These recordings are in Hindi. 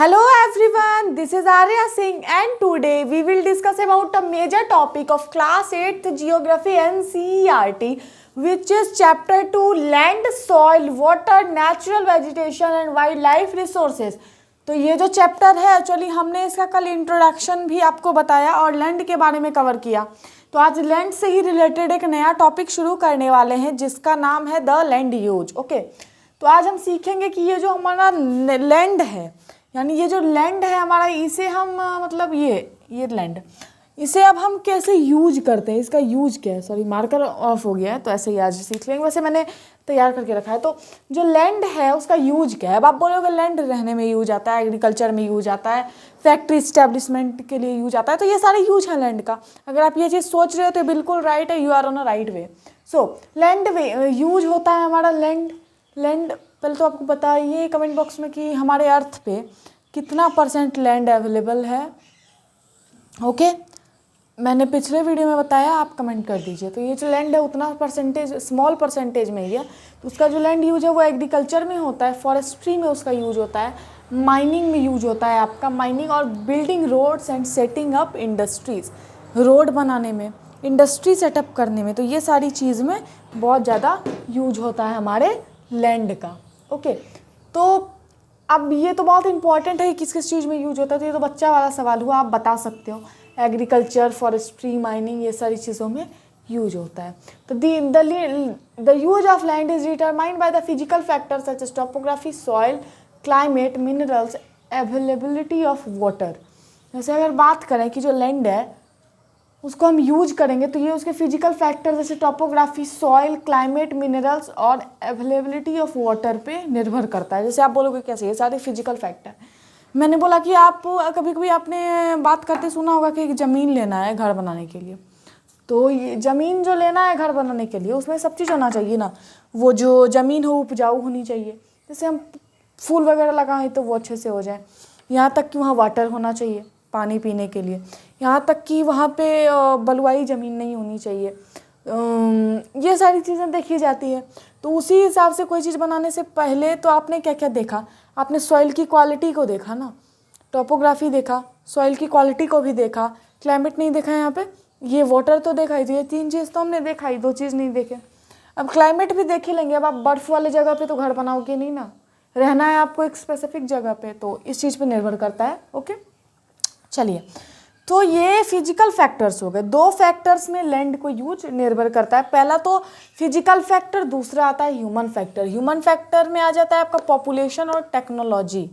Hello everyone, this is Arya Singh and today we will discuss about a major topic of class 8th geography NCERT which is chapter 2 land, soil, water, natural vegetation and wildlife resources। तो ये जो चैप्टर है एक्चुअली हमने इसका कल इंट्रोडक्शन भी आपको बताया और लैंड के बारे में कवर किया। तो आज लैंड से ही रिलेटेड एक नया टॉपिक शुरू करने वाले हैं जिसका नाम है द लैंड यूज। ओके, तो आज हम सीखेंगे कि ये जो हमारा लैंड है यानी ये जो लैंड है हमारा इसे हम मतलब ये लैंड इसे अब हम कैसे यूज करते हैं, इसका यूज क्या है। सॉरी मार्कर ऑफ हो गया है तो ऐसे ही आज सीख लेंगे। वैसे मैंने तैयार करके रखा है। तो जो लैंड है उसका यूज क्या है। अब आप बोलोगे लैंड रहने में यूज आता है, एग्रीकल्चर में यूज आता है, फैक्ट्री इस्टेब्लिशमेंट के लिए यूज आता है। तो ये सारे यूज हैं लैंड का। अगर आप ये चीज़ सोच रहे हो तो बिल्कुल राइट है, you are on a right way. So land use होता है हमारा लैंड पहले तो आपको बताइए कमेंट बॉक्स में कि हमारे अर्थ पे कितना % लैंड अवेलेबल है। ओके, मैंने पिछले वीडियो में बताया, आप कमेंट कर दीजिए। तो ये जो लैंड है उतना परसेंटेज, स्मॉल परसेंटेज में ही है। तो उसका जो लैंड यूज है वो एग्रीकल्चर में होता है, फॉरेस्ट्री में उसका यूज होता है, माइनिंग में यूज होता है आपका, माइनिंग और building roads and setting up industries, road बनाने में, इंडस्ट्री सेटअप करने में। तो ये सारी चीज़ में बहुत ज़्यादा यूज होता है हमारे लैंड का। ओके, तो अब ये तो बहुत इंपॉर्टेंट है कि किस किस चीज़ में यूज होता है। तो ये तो बच्चा वाला सवाल हुआ, आप बता सकते हो। एग्रीकल्चर, फॉरेस्ट्री, माइनिंग, ये सारी चीज़ों में यूज होता है। तो the use of land is determined by the physical factors such as topography, soil, climate, minerals, availability of water. जैसे अगर बात करें कि जो लैंड है उसको हम यूज करेंगे तो ये उसके फिजिकल फैक्टर जैसे टोपोग्राफी, सॉइल, क्लाइमेट, मिनरल्स और अवेलेबिलिटी ऑफ वाटर पे निर्भर करता है। जैसे आप बोलोगे कैसे, ये सारे फिजिकल फैक्टर। मैंने बोला कि आप कभी कभी आपने बात करते सुना होगा कि एक ज़मीन लेना है घर बनाने के लिए। तो ये ज़मीन जो लेना है घर बनाने के लिए उसमें सब चीज़ होना चाहिए ना। वो जो ज़मीन हो उपजाऊ होनी चाहिए। जैसे हम फूल वगैरह लगाएं तो वो अच्छे से हो जाए। यहाँ तक कि वहाँ वाटर होना चाहिए पानी पीने के लिए। यहाँ तक कि वहाँ पे बलुआई ज़मीन नहीं होनी चाहिए। ये सारी चीज़ें देखी जाती है। तो उसी हिसाब से कोई चीज़ बनाने से पहले तो आपने क्या क्या देखा, आपने सॉइल की क्वालिटी को देखा ना, टोपोग्राफी देखा, सॉइल की क्वालिटी को भी देखा, क्लाइमेट नहीं देखा यहाँ पे, ये वाटर तो देखा ही। ये 3 चीज़ तो हमने देखा ही, 2 चीज़ नहीं देखे। अब क्लाइमेट भी देख ही लेंगे। अब आप बर्फ़ वाले जगह पे तो घर बनाओगे नहीं ना, रहना है आपको एक स्पेसिफिक जगह पे, तो इस चीज़ पे निर्भर करता है। ओके, चलिए, तो ये फिजिकल फैक्टर्स हो गए। 2 फैक्टर्स में लैंड को यूज निर्भर करता है। पहला तो फिजिकल फैक्टर, दूसरा आता है ह्यूमन फैक्टर। ह्यूमन फैक्टर में आ जाता है आपका पॉपुलेशन और टेक्नोलॉजी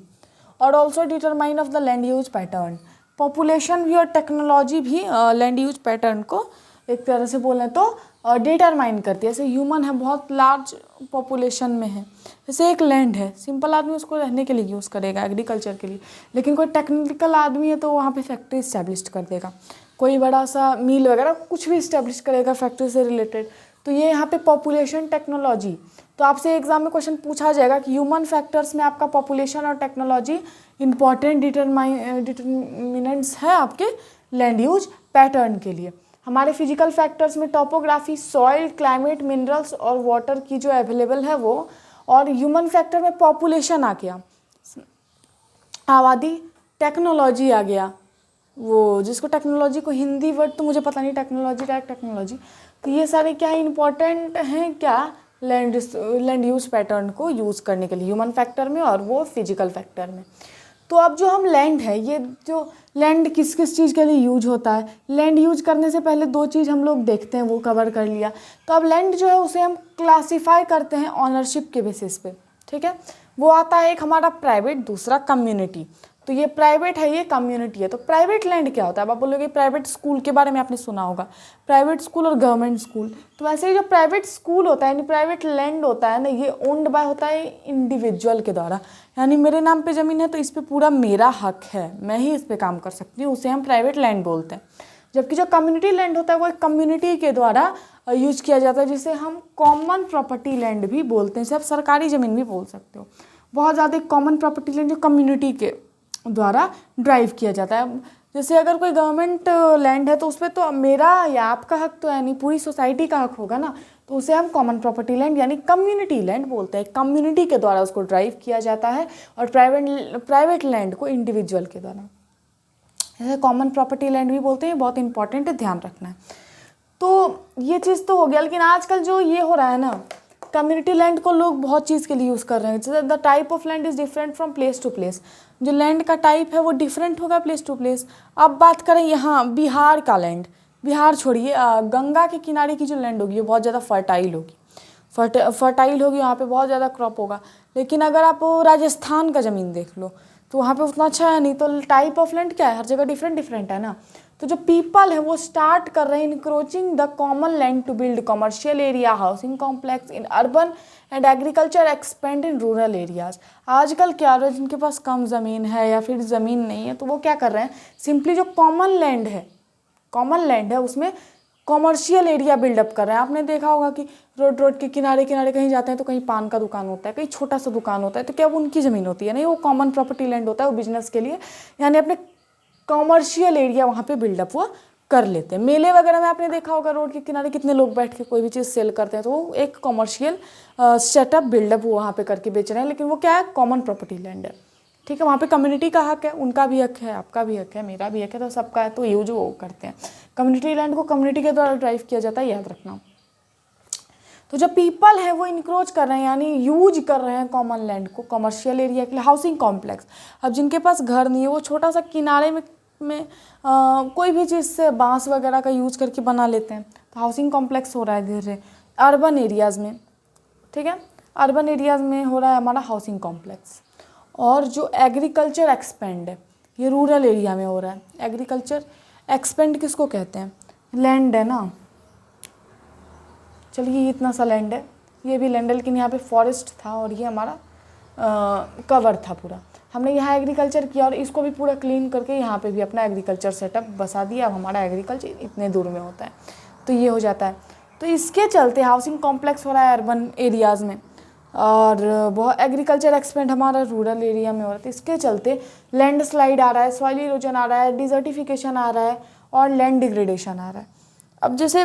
और also determine of the land use pattern. Population भी और टेक्नोलॉजी भी लैंड यूज पैटर्न को एक तरह से बोलें तो डिटरमाइन करती है। जैसे ह्यूमन है, बहुत लार्ज पॉपुलेशन में है, जैसे एक लैंड है, सिंपल आदमी उसको रहने के लिए यूज़ करेगा, एग्रीकल्चर के लिए। लेकिन कोई टेक्निकल आदमी है तो वहाँ पे फैक्ट्री इस्टेब्लिश कर देगा, कोई बड़ा सा मिल वगैरह कुछ भी इस्टेब्लिश करेगा फैक्ट्री से रिलेटेड। तो ये यहाँ पे पॉपुलेशन, टेक्नोलॉजी। तो आपसे एग्जाम में क्वेश्चन पूछा जाएगा कि ह्यूमन फैक्टर्स में आपका पॉपुलेशन और टेक्नोलॉजी इंपॉर्टेंट डिटरमिनेंट्स है आपके लैंड यूज पैटर्न के लिए। हमारे फिजिकल फैक्टर्स में टोपोग्राफी, सॉइल, क्लाइमेट, मिनरल्स और वाटर की जो अवेलेबल है वो, और ह्यूमन फैक्टर में पॉपुलेशन आ गया, आबादी, टेक्नोलॉजी आ गया, वो जिसको टेक्नोलॉजी को हिंदी वर्ड तो मुझे पता नहीं, टेक्नोलॉजी। तो ये सारे क्या इंपॉर्टेंट हैं क्या लैंड यूज पैटर्न को यूज़ करने के लिए, ह्यूमन फैक्टर में और वो फिजिकल फैक्टर में। तो अब जो हम लैंड है, ये जो लैंड किस किस चीज़ के लिए यूज होता है, लैंड यूज करने से पहले 2 चीज़ हम लोग देखते हैं, वो कवर कर लिया। तो अब लैंड जो है उसे हम क्लासीफाई करते हैं ऑनरशिप के बेसिस पे, ठीक है। वो आता है एक हमारा प्राइवेट, दूसरा कम्युनिटी। तो ये प्राइवेट है, ये कम्युनिटी है। तो प्राइवेट लैंड क्या होता है। अब आप बोलोगे प्राइवेट स्कूल के बारे में आपने सुना होगा, प्राइवेट स्कूल और गवर्नमेंट स्कूल। तो वैसे ही जो प्राइवेट स्कूल होता है यानी प्राइवेट लैंड होता है ना, ये ओन्ड बाय होता है इंडिविजुअल के द्वारा, यानी मेरे नाम पे ज़मीन है तो इस पर पूरा मेरा हक है, मैं ही इस पर काम कर सकती हूँ, उसे हम प्राइवेट लैंड बोलते हैं। जबकि जो कम्युनिटी लैंड होता है वो एक कम्युनिटी के द्वारा यूज किया जाता है, जिसे हम कॉमन प्रॉपर्टी लैंड भी बोलते हैं। इसे आप सरकारी ज़मीन भी बोल सकते हो। बहुत ज़्यादा कॉमन प्रॉपर्टी लैंड जो कम्युनिटी के द्वारा ड्राइव किया जाता है। जैसे अगर कोई गवर्नमेंट लैंड है तो उस पर तो मेरा या आपका हक तो है नहीं, पूरी सोसाइटी का हक होगा ना, तो उसे हम कॉमन प्रॉपर्टी लैंड यानी कम्युनिटी लैंड बोलते हैं। कम्युनिटी के द्वारा उसको ड्राइव किया जाता है और प्राइवेट लैंड को इंडिविजुअल के द्वारा, जैसे कॉमन प्रॉपर्टी लैंड भी बोलते हैं। बहुत इंपॉर्टेंट है, ध्यान रखना है। तो ये चीज़ तो हो गया, लेकिन आजकल जो ये हो रहा है ना, कम्युनिटी लैंड को लोग बहुत चीज़ के लिए यूज़ कर रहे हैं। जैसे the type of land is different from place to place, जो लैंड का टाइप है वो डिफरेंट होगा प्लेस टू प्लेस। अब बात करें यहाँ बिहार का लैंड, बिहार छोड़िए, गंगा के किनारे की जो लैंड होगी वो बहुत ज़्यादा फर्टाइल होगी, फर्टाइल होगी, वहाँ पे बहुत ज़्यादा क्रॉप होगा। लेकिन अगर आप राजस्थान का ज़मीन देख लो तो वहाँ पे उतना अच्छा है नहीं। तो टाइप ऑफ लैंड क्या है, हर जगह डिफरेंट डिफरेंट है ना। तो जो पीपल है वो स्टार्ट कर रहे हैं encroaching the common land to build commercial area, housing complex in urban and agriculture expand in rural areas. आजकल क्या हो रहा है, जिनके पास कम ज़मीन है या फिर ज़मीन नहीं है तो वो क्या कर रहे हैं, सिंपली जो कॉमन लैंड है उसमें कॉमर्शियल एरिया बिल्डअप कर रहे हैं। आपने देखा होगा कि रोड के किनारे किनारे कहीं जाते हैं तो कहीं पान का दुकान होता है, कहीं छोटा सा दुकान होता है, तो क्या वो उनकी ज़मीन होती है? नहीं, वो कॉमन प्रॉपर्टी लैंड होता है, वो बिजनेस के लिए यानी अपने कॉमर्शियल एरिया वहाँ पे बिल्डअप वो कर लेते हैं। मेले वगैरह में आपने देखा होगा रोड के किनारे कितने लोग बैठ के कोई भी चीज़ सेल करते हैं, तो वो एक कॉमर्शियल सेटअप बिल्डअप वो वहाँ पे करके बेच रहे हैं, लेकिन वो क्या है, कॉमन प्रॉपर्टी लैंड है। ठीक है, वहाँ पे कम्युनिटी का हक है, उनका भी हक है, आपका भी हक है, मेरा भी हक है, तो सबका है, तो यूज वो करते हैं। कम्युनिटी लैंड को कम्युनिटी के द्वारा ड्राइव किया जाता है, याद रखना। तो जब पीपल है वो इंक्रोच कर रहे हैं यानी यूज कर रहे हैं कॉमन लैंड को कमर्शियल एरिया के लिए, हाउसिंग कॉम्प्लेक्स। अब जिनके पास घर नहीं है वो छोटा सा किनारे में कोई भी चीज़ से बांस वगैरह का यूज करके बना लेते हैं, तो हाउसिंग कॉम्प्लेक्स हो रहा है धीरे धीरे अर्बन एरियाज़ में। ठीक है, अर्बन एरियाज़ में हो रहा है हमारा हाउसिंग कॉम्प्लेक्स। और जो एग्रीकल्चर एक्सपेंड है ये रूरल एरिया में हो रहा है। एग्रीकल्चर एक्सपेंड किसको कहते हैं, लैंड है ना, चलिए ये इतना सा लैंड है, ये भी लैंड है, लेकिन यहाँ पे फॉरेस्ट था और ये हमारा कवर था पूरा। हमने यहाँ एग्रीकल्चर किया और इसको भी पूरा क्लीन करके यहाँ पे भी अपना एग्रीकल्चर सेटअप बसा दिया। अब हमारा एग्रीकल्चर इतने दूर में होता है, तो ये हो जाता है। तो इसके चलते हाउसिंग कॉम्प्लेक्स हो रहा है अर्बन एरियाज़ में, और बहुत एग्रीकल्चर एक्सपेंड हमारा रूरल एरिया में हो रहा है। तो इसके चलते लैंड स्लाइड आ रहा है, सॉइल इरोजन आ रहा है, डिजर्टिफिकेशन आ रहा है और लैंड डिग्रेडेशन आ रहा है। अब जैसे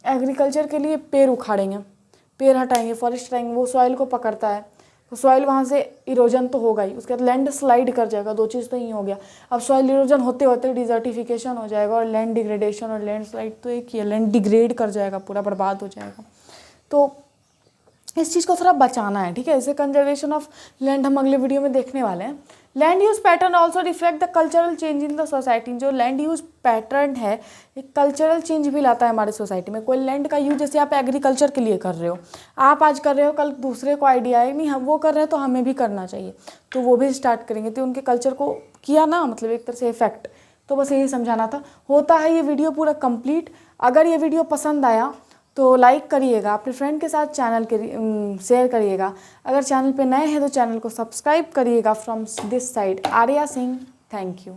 एग्रीकल्चर के लिए पेड़ उखाड़ेंगे, पेड़ हटाएंगे, फॉरेस्ट हटाएंगे, वो सॉइल को पकड़ता है, तो सॉइल वहाँ से इरोजन तो होगा ही, उसके बाद लैंड स्लाइड कर जाएगा, दो चीज़ तो ही हो गया। अब सॉइल इरोजन होते होते डिजर्टिफिकेशन हो जाएगा और लैंड डिग्रेडेशन, और लैंड स्लाइड तो एक ही है, लैंड डिग्रेड कर जाएगा, पूरा बर्बाद हो जाएगा। तो इस चीज़ को थोड़ा बचाना है, ठीक है। इसे कंजर्वेशन ऑफ लैंड हम अगले वीडियो में देखने वाले हैं। Land use pattern also reflect the cultural change in the society. जो लैंड यूज पैटर्न है एक कल्चरल चेंज भी लाता है हमारे सोसाइटी में। कोई लैंड का यूज, जैसे आप एग्रीकल्चर के लिए कर रहे हो, आप आज कर रहे हो, कल दूसरे को आइडिया है नहीं हम वो कर रहे हैं तो हमें भी करना चाहिए, तो वो भी स्टार्ट करेंगे, तो उनके कल्चर को किया ना, मतलब एक तरह से इफेक्ट। तो बस यही समझाना था। होता है ये वीडियो पूरा कंप्लीट। अगर ये वीडियो पसंद आया तो लाइक करिएगा, अपने फ्रेंड के साथ चैनल के शेयर करिएगा। अगर चैनल पे नए हैं तो चैनल को सब्सक्राइब करिएगा। From this side Arya Singh, thank you.